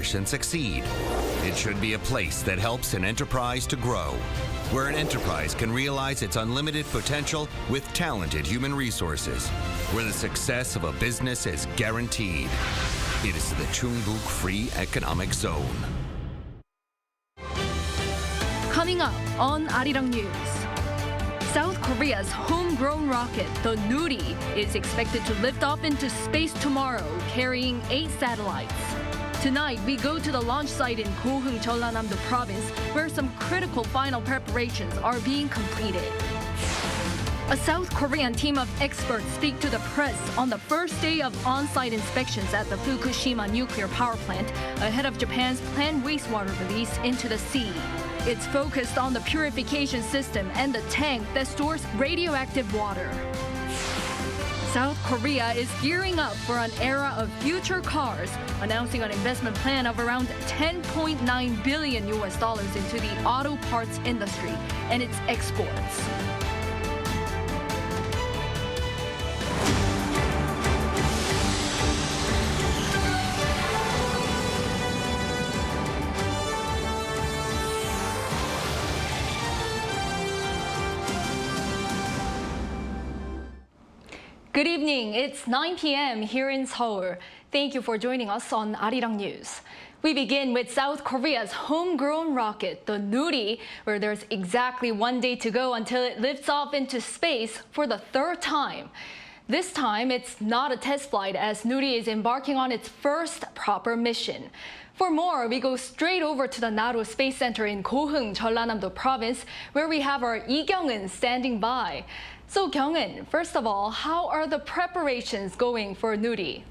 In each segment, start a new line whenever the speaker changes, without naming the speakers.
collaboration succeed. It should be a place that helps an enterprise to grow, where an enterprise can realize its unlimited potential with talented human resources, where the success of a business is guaranteed. It is the Chungbuk Free Economic Zone.
Coming up on Arirang News. South Korea's homegrown rocket, the Nuri, is expected to lift off into space tomorrow, carrying 8 satellites. Tonight, we go to the launch site in Goheung, Jeollanam-do province, where some critical final preparations are being completed. A South Korean team of experts speak to the press on the first day of on-site inspections at the Fukushima nuclear power plant ahead of Japan's planned wastewater release into the sea. It's focused on the purification system and the tank that stores radioactive water. South Korea is gearing up for an era of future cars, announcing an investment plan of around $10.9 billion into the auto parts industry and its exports. Good evening. It's 9 p.m. here in Seoul. Thank you for joining us on Arirang News. We begin with South Korea's homegrown rocket, the Nuri, where there's exactly 1 day to go until it lifts off into space for the 3rd time. This time, it's not a test flight as Nuri is embarking on its first proper mission. For more, we go straight over to the Naro Space Center in Goheung, Jeollanam-do province, where we have our Lee Kyung-eun standing by. So Kyung-eun, first of all, how are the preparations going for Nuri?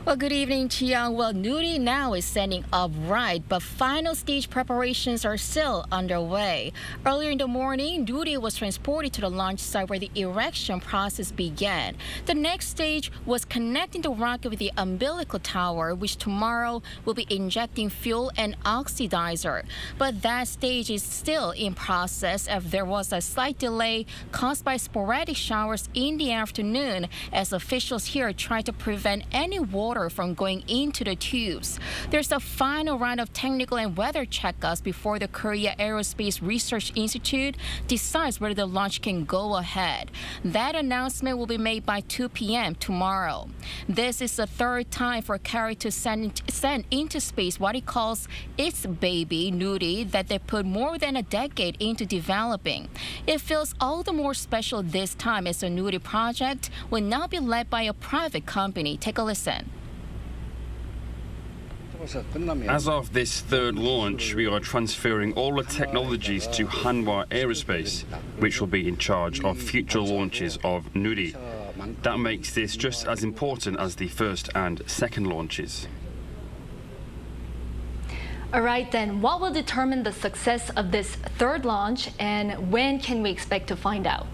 Well, good evening, Chi-young. Well, Nuri now is standing upright, but final stage preparations are still underway. Earlier in the morning, Nuri was transported to the launch site where the erection process began. The next stage was connecting the rocket with the umbilical tower, which tomorrow will be injecting fuel and oxidizer. But that stage is still in process as there was a slight delay caused by sporadic showers in the afternoon as officials here tried to prevent any water from going into the tubes. There's a final round of technical and weather checkups before the Korea Aerospace Research Institute decides whether the launch can go ahead. That announcement will be made by 2 p.m. tomorrow. This is the 3rd time for Korea to send into space what it calls its baby, Nuri, that they put more than a decade into developing. It feels all the more special this time as the Nuri project will now be led by a private company. Take a listen.
As of this 3rd launch, we are transferring all the technologies to Hanwha Aerospace, which will be in charge of future launches of Nuri. That makes this just as important as the 1st and 2nd launches.
All right, then, what will determine the success of this 3rd launch, and when can we expect to find out?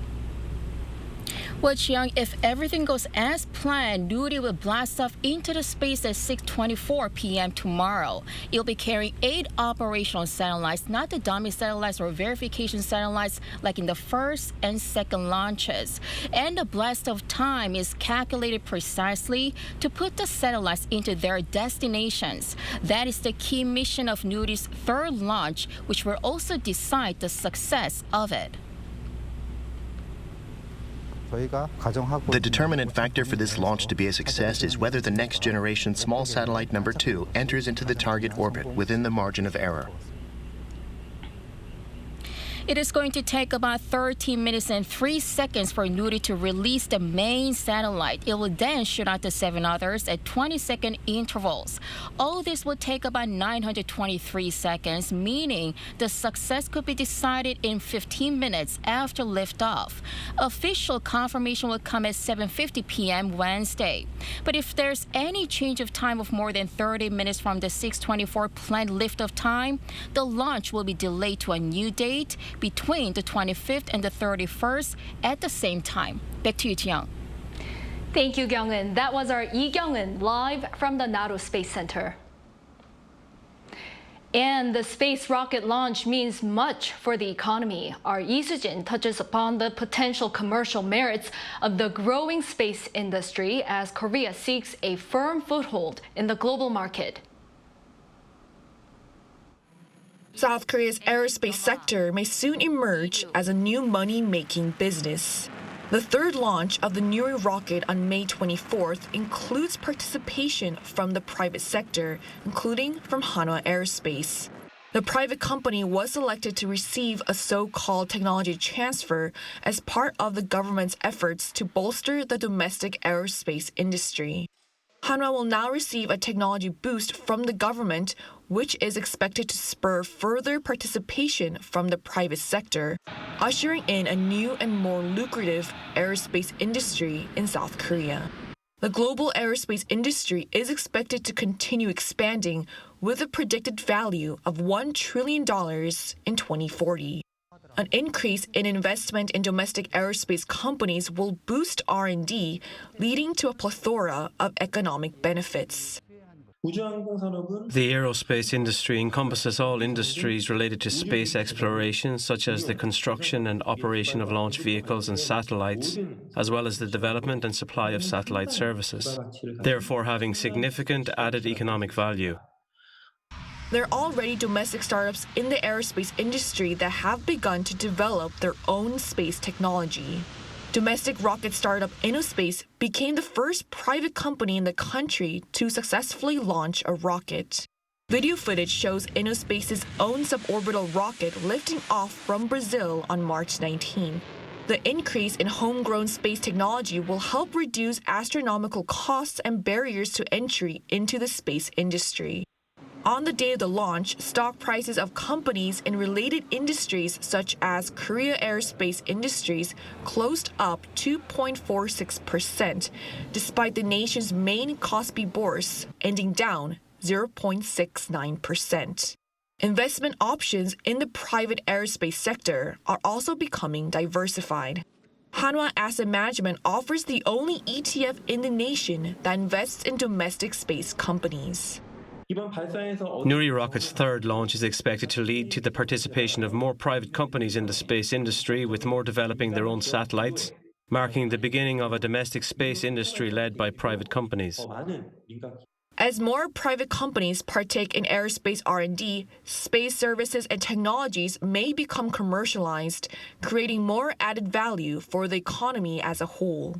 Well, Chiang, if everything goes as planned, Nuri will blast off into the space at 6:24 p.m. tomorrow. It'll be carrying 8 operational satellites, not the dummy satellites or verification satellites like in the 1st and 2nd launches. And the blast off time is calculated precisely to put the satellites into their destinations. That is the key mission of Nuri's 3rd launch, which will also decide the success of it.
The determinant factor for this launch to be a success is whether the next generation small satellite number 2 enters into the target orbit within the margin of error.
It is going to take about 13 minutes and 3 seconds for Nuri to release the main satellite. It will then shoot out the 7 others at 20-second intervals. All this will take about 923 seconds, meaning the success could be decided in 15 minutes after liftoff. Official confirmation will come at 7:50 p.m. Wednesday. But if there's any change of time of more than 30 minutes from the 6:24 planned liftoff time, the launch will be delayed to a new date between the 25th and the 31st at the same time. Back to you, Jiyoung.
Thank you, Kyung-eun. That was our Lee Kyung-eun live from the Naro Space Center. And the space rocket launch means much for the economy. Our Lee Soo-jin touches upon the potential commercial merits of the growing space industry as Korea seeks a firm foothold in the global market.
South Korea's aerospace sector may soon emerge as a new money-making business. The third launch of the Nuri rocket on May 24th includes participation from the private sector, including from Hanwha Aerospace. The private company was selected to receive a so-called technology transfer as part of the government's efforts to bolster the domestic aerospace industry. Hanwha will now receive a technology boost from the government, which is expected to spur further participation from the private sector, ushering in a new and more lucrative aerospace industry in South Korea. The global aerospace industry is expected to continue expanding with a predicted value of $1 trillion in 2040. An increase in investment in domestic aerospace companies will boost R&D, leading to a plethora of economic benefits.
The aerospace industry encompasses all industries related to space exploration, such as the construction and operation of launch vehicles and satellites, as well as the development and supply of satellite services, therefore having significant added economic value.
There are already domestic startups in the aerospace industry that have begun to develop their own space technology. Domestic rocket startup InnoSpace became the first private company in the country to successfully launch a rocket. Video footage shows InnoSpace's own suborbital rocket lifting off from Brazil on March 19. The increase in homegrown space technology will help reduce astronomical costs and barriers to entry into the space industry. On the day of the launch, stock prices of companies in related industries such as Korea Aerospace Industries closed up 2.46%, despite the nation's main Kospi bourse ending down 0.69%. Investment options in the private aerospace sector are also becoming diversified. Hanwha Asset Management offers the only ETF in the nation that invests in domestic space companies.
Nuri rocket's third launch is expected to lead to the participation of more private companies in the space industry, with more developing their own satellites, marking the beginning of a domestic space industry led by private companies.
As more private companies partake in aerospace R&D, space services and technologies may become commercialized, creating more added value for the economy as a whole.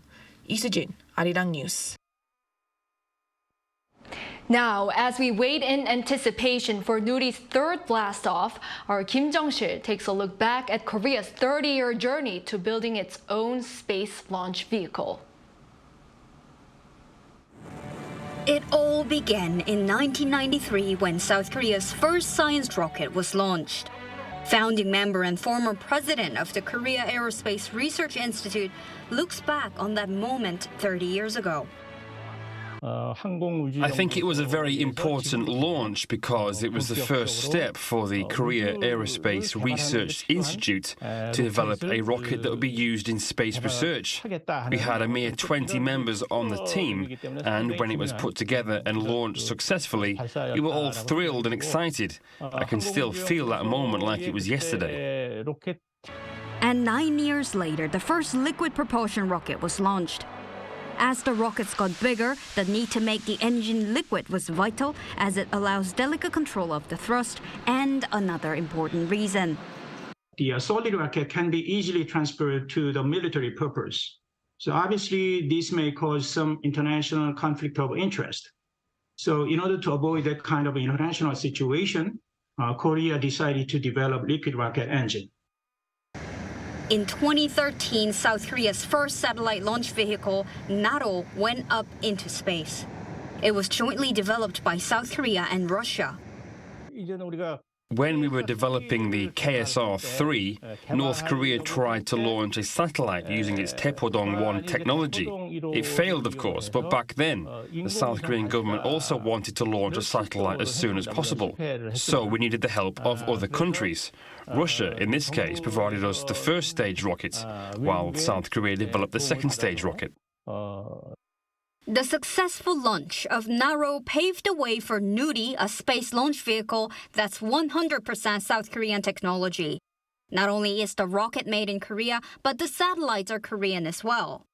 이수진, Arirang News.
Now, as we wait in anticipation for Nuri's third blast-off, our Kim Jung-sil takes a look back at Korea's 30-year journey to building its own space launch vehicle.
It all began in 1993 when South Korea's first science rocket was launched. Founding member and former president of the Korea Aerospace Research Institute looks back on that moment 30 years ago.
I think it was a very important launch because it was the first step for the Korea Aerospace Research Institute to develop a rocket that would be used in space research. We had a mere 20 members on the team, and when it was put together and launched successfully, we were all thrilled and excited. I can still feel that moment like it was yesterday.
And 9 years later, the first liquid propulsion rocket was launched. As the rockets got bigger, the need to make the engine liquid was vital, as it allows delicate control of the thrust, and another important reason.
The solid rocket can be easily transferred to the military purpose. So obviously, this may cause some international conflict of interest. So in order to avoid that kind of international situation, Korea decided to develop liquid rocket engine.
In 2013, South Korea's first satellite launch vehicle, Naro, went up into space. It was jointly developed by South Korea and Russia.
When we were developing the KSR-3, North Korea tried to launch a satellite using its Taepodong-1 technology. It failed, of course, but back then, the South Korean government also wanted to launch a satellite as soon as possible. So we needed the help of other countries. Russia, in this case, provided us the first stage rocket, while South Korea developed the second stage rocket.
The successful launch of Naro paved the way for Nuri, a space launch vehicle that's 100% South Korean technology. Not only is the rocket made in Korea, but the satellites are Korean as well.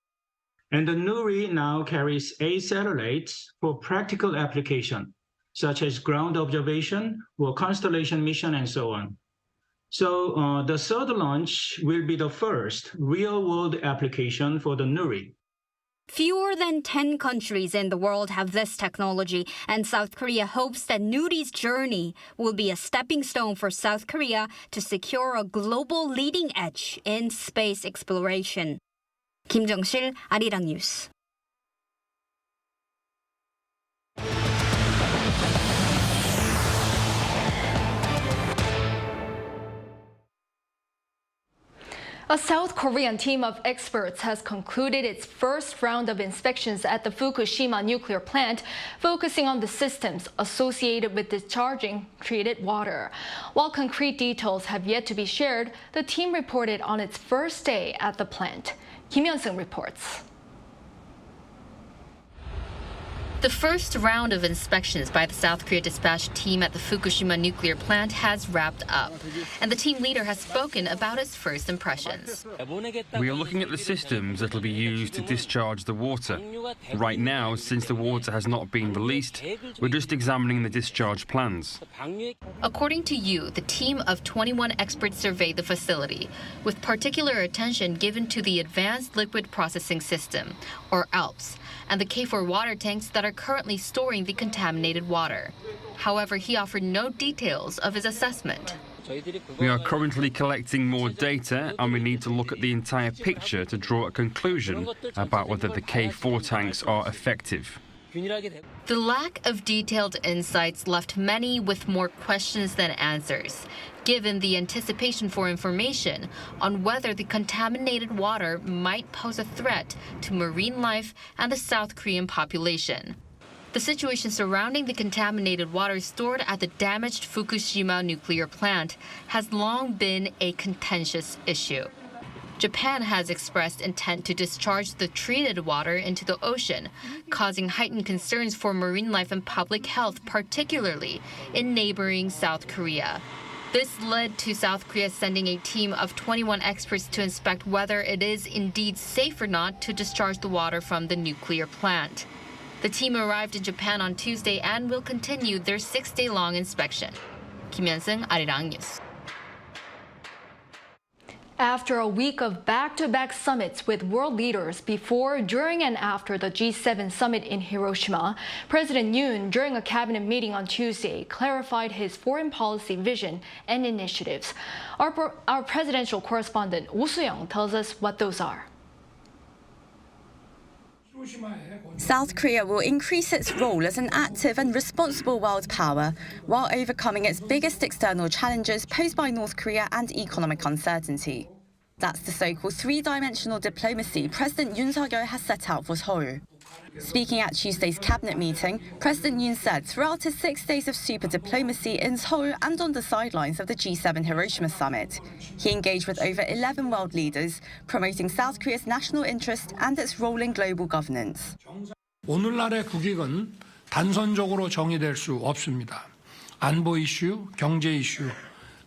And the Nuri now carries 8 satellites for practical application. such as ground observation or constellation mission and so on. So the third launch will be the first real-world application for the Nuri.
Fewer than 10 countries in the world have this technology, and South Korea hopes that Nuri's journey will be a stepping stone for South Korea to secure a global leading edge in space exploration. 김정실, 아리랑 뉴스.
A South Korean team of experts has concluded its first round of inspections at the Fukushima nuclear plant, focusing on the systems associated with discharging treated water. While concrete details have yet to be shared, the team reported on its first day at the plant. Kim Hyun-sung reports.
The first round of inspections by the South Korea dispatch team at the Fukushima nuclear plant has wrapped up, and the team leader has spoken about its first impressions.
We are looking at the systems that will be used to discharge the water. Right now, since the water has not been released, we're just examining the discharge plans.
According to Yoon, the team of 21 experts surveyed the facility, with particular attention given to the Advanced Liquid Processing System, or ALPS, and the K4 water tanks that are currently storing the contaminated water. However, he offered no details of his assessment.
We are currently collecting more data, and we need to look at the entire picture to draw a conclusion about whether the K4 tanks are effective.
The lack of detailed insights left many with more questions than answers, given the anticipation for information on whether the contaminated water might pose a threat to marine life and the South Korean population. The situation surrounding the contaminated water stored at the damaged Fukushima nuclear plant has long been a contentious issue. Japan has expressed intent to discharge the treated water into the ocean, causing heightened concerns for marine life and public health, particularly in neighboring South Korea. This led to South Korea sending a team of 21 experts to inspect whether it is indeed safe or not to discharge the water from the nuclear plant. The team arrived in Japan on Tuesday and will continue their 6-day-long inspection. Kim Hyun-sung, Arirang News.
After a week of back-to-back summits with world leaders before, during, and after the G7 summit in Hiroshima, President Yoon, during a cabinet meeting on Tuesday, clarified his foreign policy vision and initiatives. Our presidential correspondent Oh Soo-young tells us what those are.
South Korea will increase its role as an active and responsible world power while overcoming its biggest external challenges posed by North Korea and economic uncertainty. That's the so-called three-dimensional diplomacy President Yoon Suk-yeol has set out for Seoul. Speaking at Tuesday's cabinet meeting, President Yoon said throughout his 6 days of super diplomacy in Seoul and on the sidelines of the G7 Hiroshima summit, he engaged with over 11 world leaders, promoting South Korea's national interest and its role in global governance.
오늘날의 국익은 단선적으로 정의될 수 없습니다. 안보 이슈, 경제 이슈,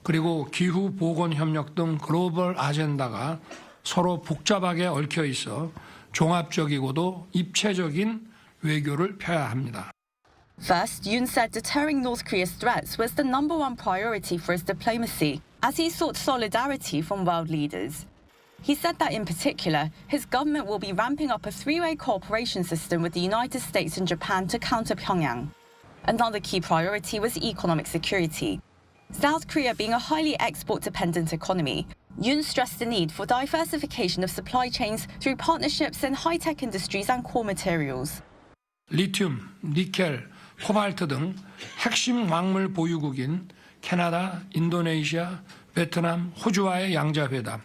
그리고 기후 보건 협력 등 글로벌 아젠다가 서로 복잡하게 얽혀 있어 종합적이고도 입체적인 외교를 펴야 합니다.
First, Yoon said deterring North Korea's threats was the #1 priority for his diplomacy, as he sought solidarity from world leaders. He said that in particular, his government will be ramping up a three-way cooperation system with the United States and Japan to counter Pyongyang. Another key priority was economic security. South Korea being a highly export-dependent economy, Yoon stressed the need for diversification of supply chains through partnerships in high-tech industries and core materials.
리튬, 니켈, 코발트 등 핵심 광물 보유국인 캐나다, 인도네시아, 베트남, 호주와의 양자회담,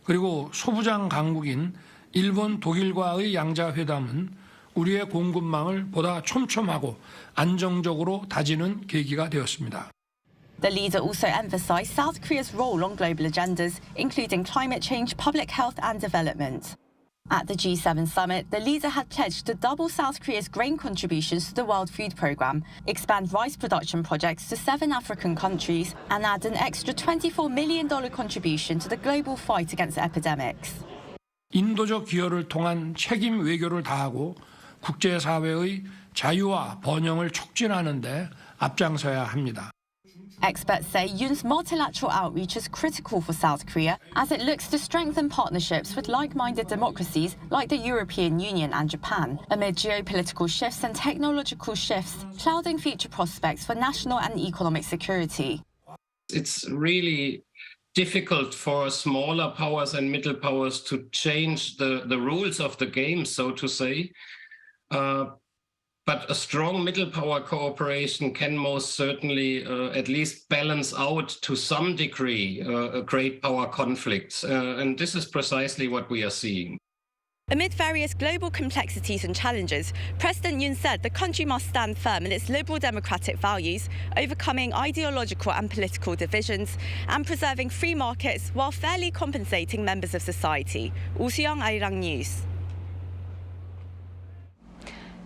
그리고 소부장 강국인 일본, 독일과의 양자회담은 우리의 공급망을 보다 촘촘하고 안정적으로 다지는 계기가 되었습니다.
The leader also emphasized South Korea's role on global agendas, including climate change, public health and development. At the G7 summit, the leader had pledged to double South Korea's grain contributions to the World Food Programme, expand rice production projects to 7 African countries, and add an extra $24 million contribution to the global fight against epidemics.
인도적 기여를 통한 책임 외교를 다하고 국제사회의 자유와 번영을 촉진하는 데 앞장서야 합니다.
Experts say Yoon's multilateral outreach is critical for South Korea as it looks to strengthen partnerships with like-minded democracies like the European Union and Japan, amid geopolitical shifts and technological shifts clouding future prospects for national and economic security.
It's really difficult for smaller powers and middle powers to change the rules of the game, so to say. But a strong middle power cooperation can most certainly at least balance out to some degree great power conflicts. And this is precisely what we are seeing.
Amid various global complexities and challenges, President Yoon said the country must stand firm in its liberal democratic values, overcoming ideological and political divisions, and preserving free markets while fairly compensating members of society. Oh Soo-young, Arirang News.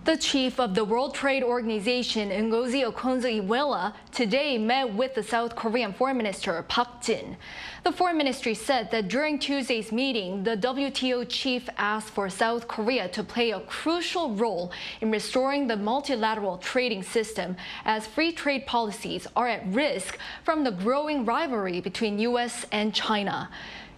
The chief of the World Trade Organization, Ngozi Okonjo-Iweala, today met with the South Korean Foreign Minister Park Jin. The Foreign Ministry said that during Tuesday's meeting, the WTO chief asked for South Korea to play a crucial role in restoring the multilateral trading system, as free trade policies are at risk from the growing rivalry between U.S. and China.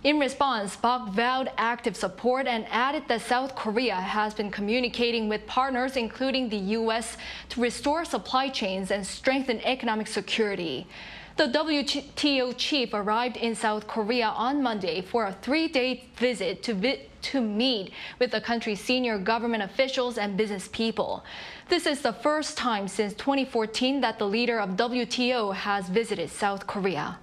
In response, Park vowed active support and added that South Korea has been communicating with partners, including the U.S., to restore supply chains and strengthen economic security. The WTO chief arrived in South Korea on Monday for a three-day visit to meet with the country's senior government officials and business people. This is the first time since 2014 that the leader of WTO has visited South Korea.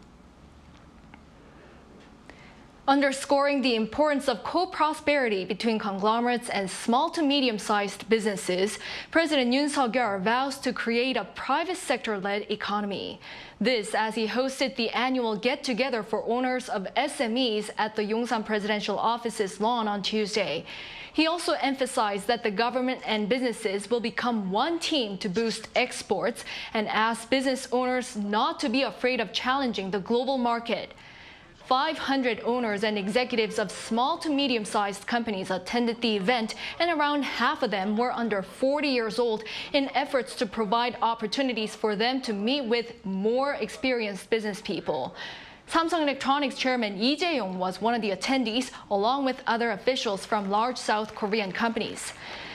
Underscoring the importance of co-prosperity between conglomerates and small to medium-sized businesses, President Yoon Suk-yeol vows to create a private sector-led economy. This as he hosted the annual get-together for owners of SMEs at the Yongsan Presidential Office's lawn on Tuesday. He also emphasized that the government and businesses will become one team to boost exports and asked business owners not to be afraid of challenging the global market. 500 owners and executives of small to medium-sized companies attended the event, and around half of them were under 40 years old, in efforts to provide opportunities for them to meet with more experienced business people. Samsung Electronics chairman Lee Jae-yong was one of the attendees, along with other officials from large South Korean companies.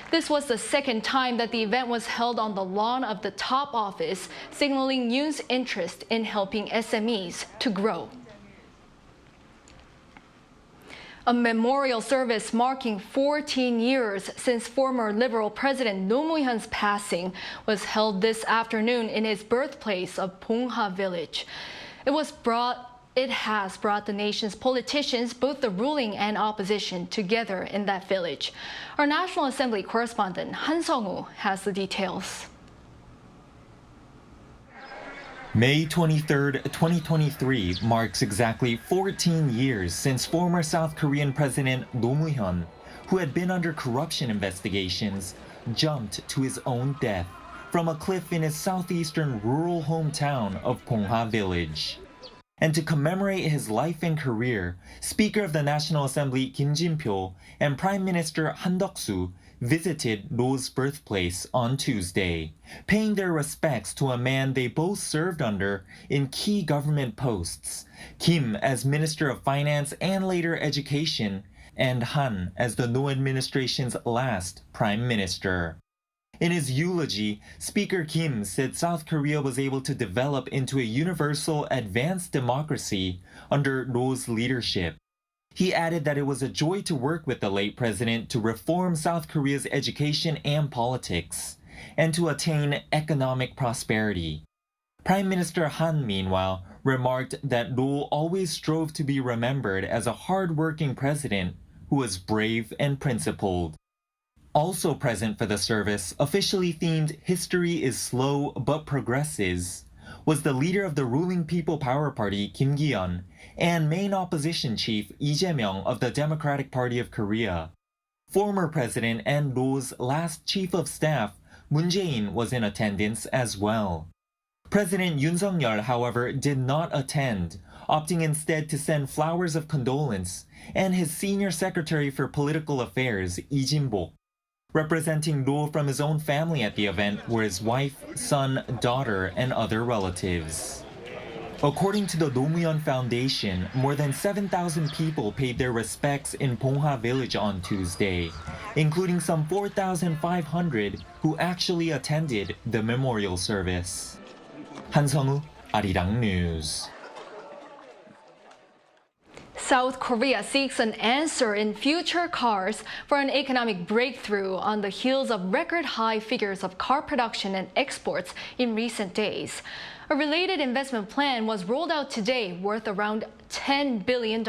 This was the second time that the event was held on the lawn of the top office, signaling Yoon's interest in helping SMEs to grow. A memorial service marking 14 years since former Liberal President Roh Moo-hyun's passing was held this afternoon in his birthplace of Bongha Village. It has brought the nation's politicians, both the ruling and opposition, together in that village. Our National Assembly correspondent Han Sung-woo has the details.
May 23, 2023 marks exactly 14 years since former South Korean President Roh Moo-hyun, who had been under corruption investigations, jumped to his own death from a cliff in his southeastern rural hometown of Bongha Village. And to commemorate his life and career, Speaker of the National Assembly Kim Jin-pyo and Prime Minister Han Duck-soo visited Roh's birthplace on Tuesday, paying their respects to a man they both served under in key government posts, Kim as Minister of Finance and later Education, and Han as the Roh administration's last Prime Minister. In his eulogy, Speaker Kim said South Korea was able to develop into a universal, advanced democracy under Roh's leadership. He added that it was a joy to work with the late president to reform South Korea's education and politics, and to attain economic prosperity. Prime Minister Han, meanwhile, remarked that Roh always strove to be remembered as a hard-working president who was brave and principled. Also present for the service, officially themed "History is Slow but Progresses," was the leader of the ruling People Power Party, Kim Ki-yeon, and main opposition chief Lee Jae-myung of the Democratic Party of Korea. Former president and Roh's last chief of staff, Moon Jae-in, was in attendance as well. President Yoon Suk-yeol, however, did not attend, opting instead to send flowers of condolence, and his senior secretary for political affairs, Lee Jin-bok. Representing Roh from his own family at the event were his wife, son, daughter, and other relatives. According to the Roh Moo-hyun Foundation, more than 7,000 people paid their respects in Bongha village on Tuesday, including some 4,500 who actually attended the memorial service. 한성우, Arirang News.
South Korea seeks an answer in future cars for an economic breakthrough on the heels of record high figures of car production and exports in recent days. A related investment plan was rolled out today worth around $10 billion.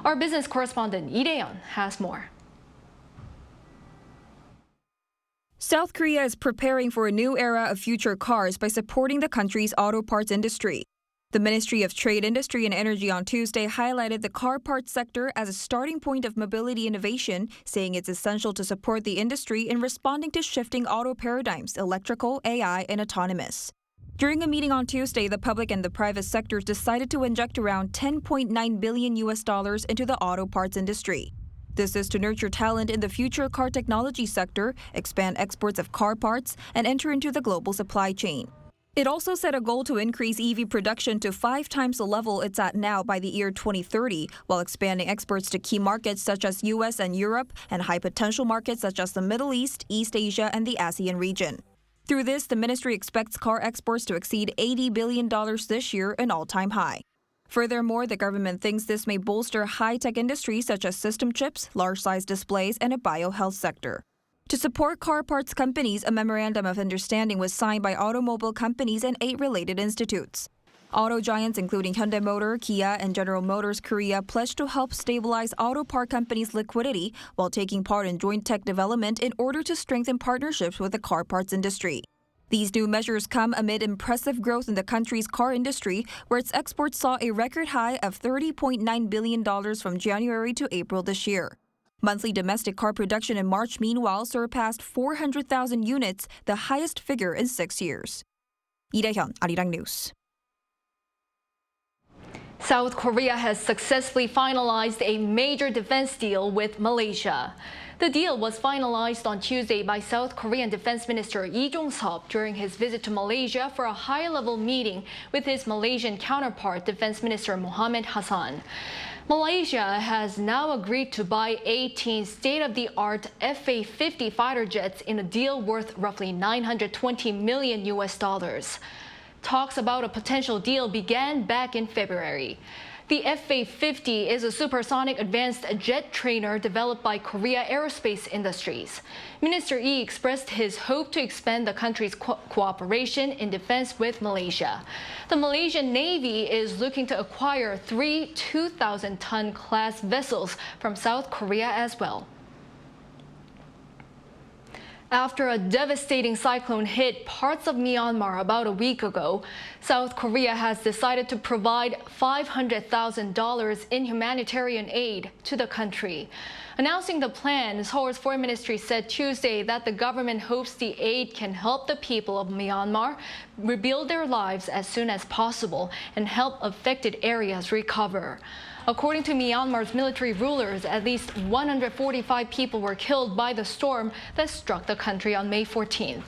Our business correspondent Lee Yoon has more.
South Korea is preparing for a new era of future cars by supporting the country's auto parts industry. The Ministry of Trade, Industry and Energy on Tuesday highlighted the car parts sector as a starting point of mobility innovation, saying it's essential to support the industry in responding to shifting auto paradigms, electrical, AI, and autonomous. During a meeting on Tuesday, the public and the private sectors decided to inject around $10.9 billion into the auto parts industry. This is to nurture talent in the future car technology sector, expand exports of car parts, and enter into the global supply chain. It also set a goal to increase EV production to 5 times the level it's at now by the year 2030, while expanding exports to key markets such as US and Europe and high-potential markets such as the Middle East, East Asia, and the ASEAN region. Through this, the ministry expects car exports to exceed $80 billion this year, an all-time high. Furthermore, the government thinks this may bolster high-tech industries such as system chips, large-size displays, and a biohealth sector. To support car parts companies, a memorandum of understanding was signed by automobile companies and 8 related institutes. Auto giants including Hyundai Motor, Kia, and General Motors Korea pledged to help stabilize auto part companies' liquidity while taking part in joint tech development in order to strengthen partnerships with the car parts industry. These new measures come amid impressive growth in the country's car industry, where its exports saw a record high of $30.9 billion from January to April this year. Monthly domestic car production in March, meanwhile, surpassed 400,000 units, the highest figure in 6 years. Lee Hyun, Arirang News.
South Korea has successfully finalized a major defense deal with Malaysia. The deal was finalized on Tuesday by South Korean Defense Minister Lee Jong-seop during his visit to Malaysia for a high-level meeting with his Malaysian counterpart, Defense Minister Mohammed Hassan. Malaysia has now agreed to buy 18 state-of-the-art FA-50 fighter jets in a deal worth roughly $920 million. Talks about a potential deal began back in February. The FA-50 is a supersonic advanced jet trainer developed by Korea Aerospace Industries. Minister Lee expressed his hope to expand the country's cooperation in defense with Malaysia. The Malaysian Navy is looking to acquire 3 2,000-ton class vessels from South Korea as well. After a devastating cyclone hit parts of Myanmar about a week ago, South Korea has decided to provide $500,000 in humanitarian aid to the country. Announcing the plan, Seoul's Foreign Ministry said Tuesday that the government hopes the aid can help the people of Myanmar rebuild their lives as soon as possible and help affected areas recover. According to Myanmar's military rulers, at least 145 people were killed by the storm that struck the country on May 14th.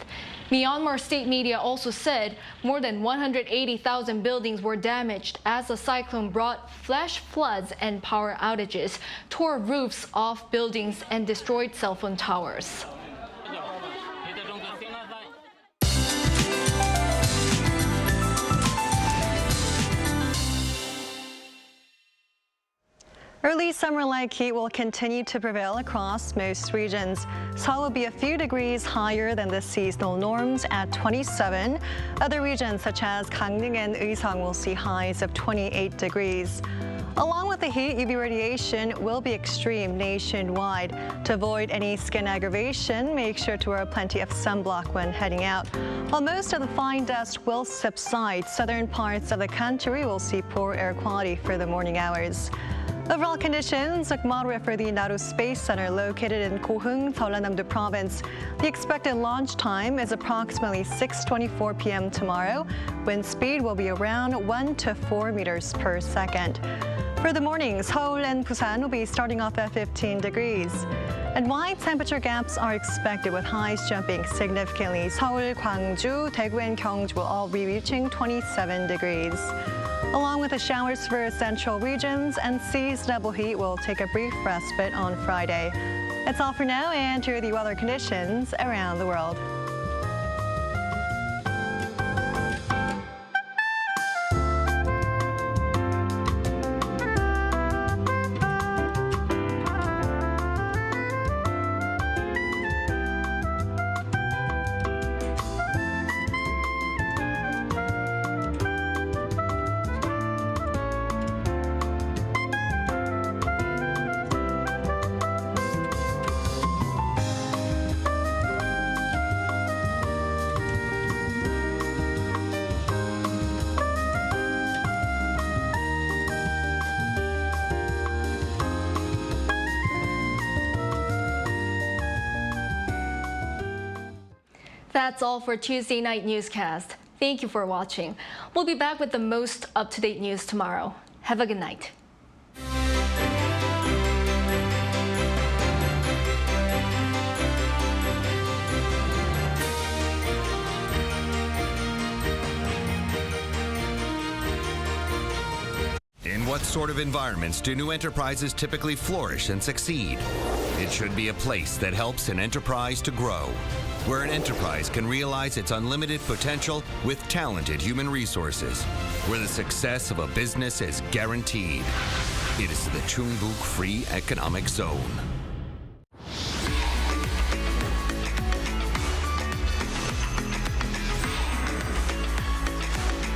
Myanmar state media also said more than 180,000 buildings were damaged as the cyclone brought flash floods and power outages, tore roofs off buildings, and destroyed cell phone towers.
Early summer-like heat will continue to prevail across most regions. Seoul will be a few degrees higher than the seasonal norms at 27. Other regions such as Gangneung and Uiseong will see highs of 28 degrees. Along with the heat, UV radiation will be extreme nationwide. To avoid any skin aggravation, make sure to wear plenty of sunblock when heading out. While most of the fine dust will subside, southern parts of the country will see poor air quality for the morning hours. Overall conditions look moderate for the Naru Space Center located in Goheung, Jeollanam-do Province. The expected launch time is approximately 6:24 p.m. tomorrow. Wind speed will be around 1 to 4 meters per second. For the morning, Seoul and Busan will be starting off at 15 degrees. And wide temperature gaps are expected with highs jumping significantly. Seoul, Gwangju, Daegu, and Gyeongju will all be reaching 27 degrees. Along with the showers for central regions and seasonable heat will take a brief respite on Friday. That's all for now, and here are the weather conditions around the world.
That's all for Tuesday Night Newscast. Thank you for watching. We'll be back with the most up-to-date news tomorrow. Have a good night.
In what sort of environments do new enterprises typically flourish and succeed? It should be a place that helps an enterprise to grow, where an enterprise can realize its unlimited potential with talented human resources, where the success of a business is guaranteed. It is the Chungbuk Free Economic Zone.